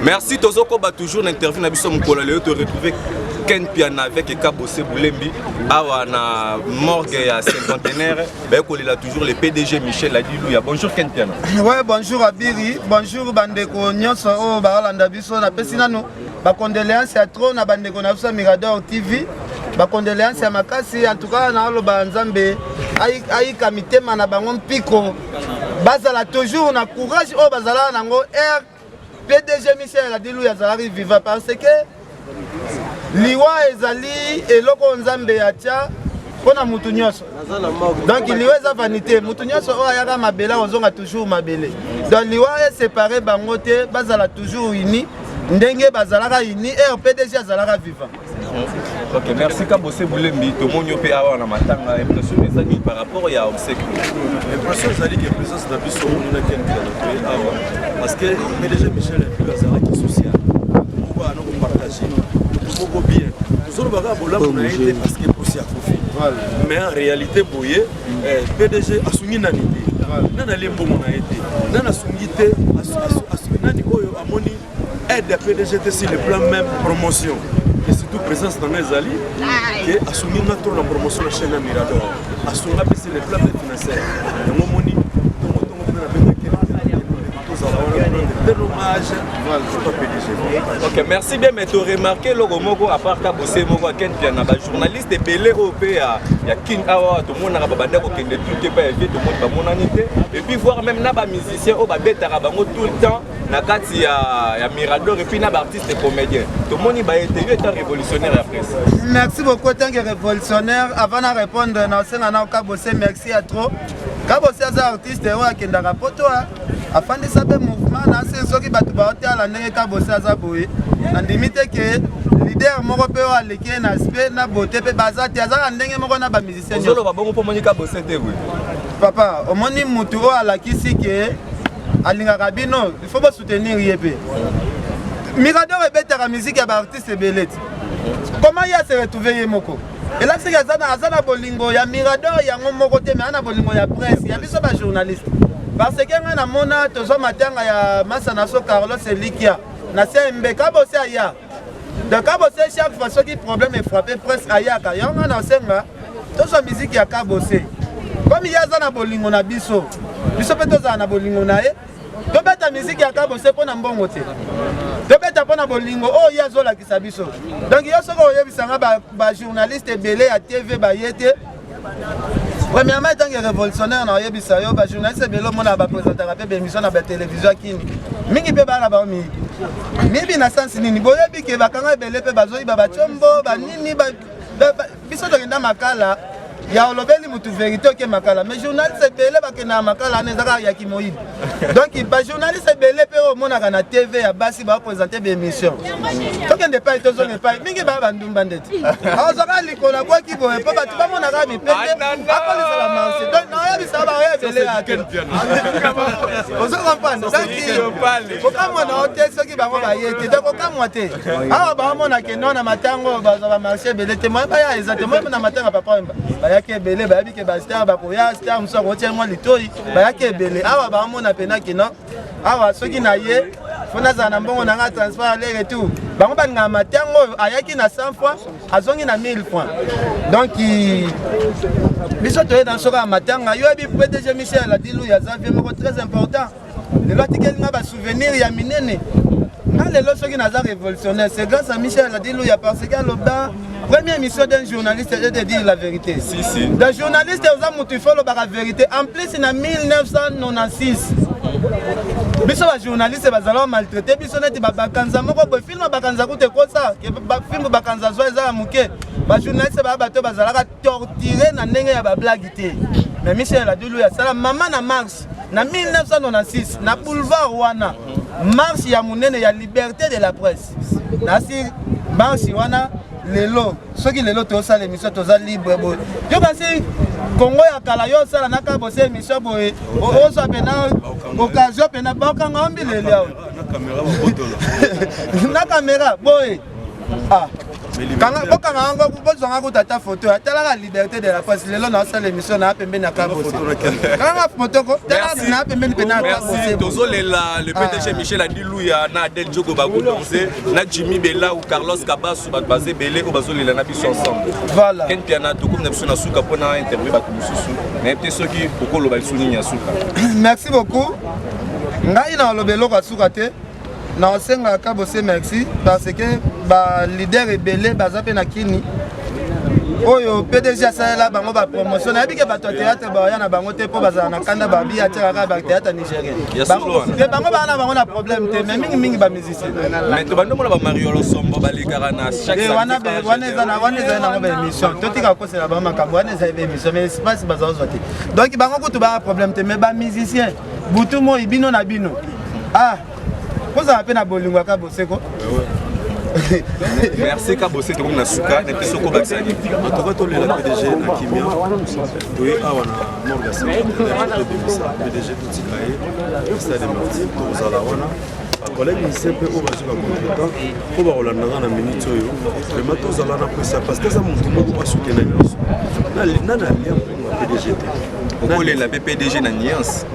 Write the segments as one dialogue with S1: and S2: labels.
S1: Merci Tozoko ba toujours l'interview na biso mkola leo te retrouver Ken Piana avec Kabose Boulembi awa na morgue ya cinquantenaire ba kolela toujours le PDG Michel Adilouya. Bonjour Ken Piana.
S2: Ouais, bonjour Abiri, bonjour bandeko nyonso o ba Holanda biso na pesi nanu ba condoléances à trop na bandeko na biso Mirador TV. Ba condoléances à makasi en tout cas na loba nzambe ai kamitema na bango mpiko bazala toujours na courage o bazala nango air PDG Michel Adilouya azalaki viva parce que liwa ezali eloko nzambe atia pona mutu nyonso donc liwa eza vanité mutu nyonso o ayaka mabele ozonga toujours mabele donc liwa est séparé bango te bazala toujours uni ndenge bazalaka uni et PDG azalaka vivant.
S1: Ok, merci Kabose Boulembi. Tout le monde peut avoir la matanga impression des amis par rapport à obsèque.
S3: L'impression c'est que la présence de Bissot parce que PDG Michel Azara qui est social. On va nous partager. Beaucoup bien. Nous allons voir la été parce que pour mais en réalité boye PDG a soumis nanité. Nana lembo mon a été. Nana soumité a nani oyo amoni aide PDG sur le plan même promotion. Et surtout présence dans les alliés qui a soumis notre promotion de la chaîne Mirador. A soumis le plan financier.
S1: Ok, merci bien, mais tu as remarqué le mot à part Kabose Moko Ken Piana, journaliste de Belé Opéa, il y a King Awa, tout le monde a babandé au Ken de tout qui peut éviter tout le monde par monanité, et puis voir même naba musicien au babé Tarabango tout le temps, Nakati ya Mirador et puis naba artiste et comédien. Tout le monde va être révolutionnaire après ça.
S2: Merci beaucoup tant que révolutionnaire. Avant de répondre, na Kabose merci à trop. Kabose est artiste et qui ndaka poto afin de saber mouvement na c'est ce qui va tout battre à la ndenge Kabose azaboye. Na limite que leader moko pe wa leki na aspect na beauté pe bazati azaka ndenge moko na ba musicien.
S1: Zolo ba bongo po moni Kabose te oui.
S2: Papa, au moni mutu o alakisi que alinga kabino, il faut pas soutenir yepé. Mirador ebeta la musique ya ba artiste belete. Comment il a se retrouver yemoko? Et là c'est que azana bolingo ya Mirador ya ngomoko te mais ana bolingo ya presse, ya biso ba journaliste. Parce que ngana mona tozo matanga ya Masanaso Carlos Elikia na CMB Kabose aya. Donc Kabose chaque fois qui problème est frappé presse aya ka yanga na senga tozo musique ya Kabose. Comme il y a zana bolingo na biso. Biso pe toza na bolingo na e. To beta musique ya Kabose pona mbongo te. To beta pona bolingo o ya zola kisa biso. Donc yo soko oyebisanga ba journaliste belé à TV ba yete. Premièrement, tant que révolutionnaire, on a eu des journalistes qui ont présenté des émissions à la télévision. Mingi pe bana ba mi. Mibi na sensi nini boyebi ke bakanga belé pe bazoyi ba chombo ba nini ba biso to kenda makala ya olobeli mutu vérité ke makala mais journaliste belé ba kena makala nezaka ya kimoyi. Donc ba journaliste belé pe o mona kana TV ya basi ba présenter des émissions. To kende pa to zone pa mingi ba bandum bandeti. Azaka likona kwa kibo e pa ba tu ba mona ka mi pende akoli sala marché. Donc na ya bisa ba ya belé ya Ken Piana. Ozo comprendre. Donc kama na hotel soki bango ba yete donc kama te. Awa ba mona ke non na matango ba za marché belé te moi ba ya exactement na matanga papa ba ya ke belé ba bi ke ba star ba ko ya star mso ko tie moi litoi ba ya ke belé awa ba mona pena ke non awa soki na ye fona za na mbongo na nga transfert aller et tout bango ba nga matango ayaki na 100 fois azongi na 1000 francs donc biso to dans soka matanga yo bi PDG Michel Adilouya Xavier moko très important le lotikel nga ba souvenir ya minene na le lo soki na za révolutionnaire c'est grâce à Michel Adilouya parce que le bas première mission d'un journaliste est de dire la vérité. Si. D'un journaliste il faut la vérité. En plus, en 1996, biso ba journaliste bazalo maltraité biso neti ba bakanza moko bo film bakanza kote ko ça ke ba film bakanza zo eza muke ba journaliste ba bato bazalaka torturer na ndenge ya ba blague te. Mais Michel Adilouya sala maman na mars na 1996 na boulevard wana marche ya munene ya liberté de la presse. Na si marche wana lelo soki lelo to sala émission to za libre bo yo kasi Congo ya kala yo sala na Kabose émission bo o so pena occasion pena ba kanga ombilele na caméra boy ah okanga bozwanga kutata photo atalaka liberté de la presse lelo naosala émission na pembeni na kabose kanga photoko talaka na pembeni mpe na kabose
S1: tozolela le PDG Michel Adilouya na Adel Diogo Bagudonze na Jimmy Bella ou Carlos Kabasu bato baze belé o bazolela na biso ensemble
S2: voilà
S1: ken piana tokomi na biso na suka mpona interview bato mosusu na te soki okoloba lisu nini ya suka.
S2: Merci beaucoup ngai na oloba eloko ya suka te na osengaka kabose merci parce que balider ebele baza mpe na kini oyo PDG asalela bango bapromotion nayebi ke bato ya théâtre baya na bango te mpo bazala na kanda babi atiakaka bathéâtre nigérien bango baa na bango na problème te mais mingimingi bamusicien
S1: mais tobandomona bamariolo sombo balekaka na
S2: wana ezali nango baémission totika kosela bango makambo wana ezali baémission mais espace baza ozwa te donc bango kutu baa problème te mais bamusicien butu moi bino na bino kozala mpe na bolingo ya kaboseko
S1: merci kabose tokomi na suka na biso kobakisani
S3: toka tolela PDG na kimia toye awa na morgasa PDG totika ye stade martyr tozala wana bakolege mise mpe oyo bazwi bacontretemps mpo bakolandanga na minute oyo vraimen tozala na kwesa parce que eza motu moko basukena biso nana lia mponga PDG te
S1: okolela mpe PDG na nuance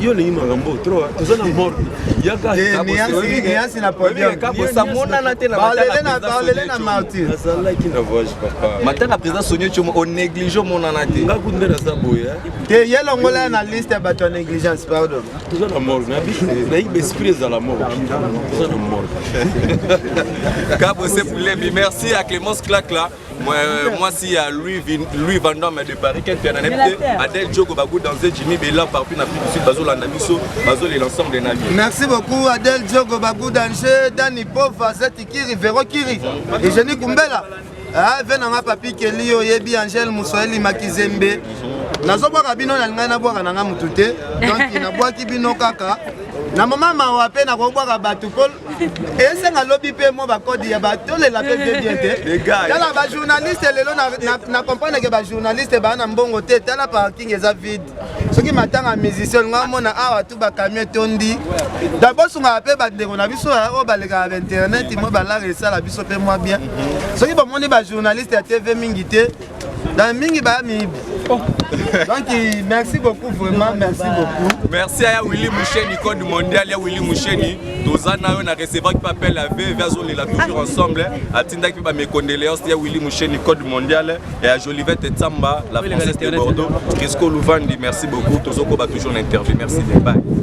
S3: yo olingi makambo tro toza na morte
S2: yakaniasi na
S1: podiumkabosamonana te
S2: balele na martyr
S3: nazalaki na voyage papa
S1: matanga président Sonio Tiomo onéglige omonana te
S3: ngaku nde naza boye
S2: te ye longola na liste ya bato ya négligence pardon
S3: toza na morte nayiba esprit ezala moko toza na morte
S1: kabose poulebi merci à Clémence Clacla moi si à Louis Van Damme de Paris qui est un Adel Diogo Bagudonze Jimmy Bella partout na Afrique du Sud bazolanda biso bazolé l'ensemble des navires.
S2: Merci beaucoup Adel Diogo Bagudonze Dani Pova Zeti Kiri Vero Kiri et Jenny Kumbela venanga papi Kelly oyebi Angel Moussoeli Makizembe nazobwaka bino na ngai nabwaka nanga mutu te donc nabwaki bino kaka na mama mawa pe nakobwaka bato pol esenga lobi mpe mo bakodi ya batolela mpe bien te tala bajournaliste lelo na comprendre ke bajournaliste baa na mbongo te tala parking eza vide soki matanga musicien olinga mona awa tu bakamion etondi dabosungaka mpe bandeko na biso oyo balekaka bainternet mo balara esala biso mpe mwa bien soki bomoni bajournaliste ya tv mingi te dans mingi baya miyibi donc merci beaucoup vraiment merci beaucoup
S1: merci à Willy Moucheni code mondial ya Willy Moucheni tozana yo na recevoir qui appelle la VV azolela toujours ensemble atinda ki ba mes condoléances ya Willy Moucheni code mondial et à Jolivette Tsamba la française de Bordeaux Risco Louvandi merci beaucoup tozoko ba toujours l'interview merci bien bye.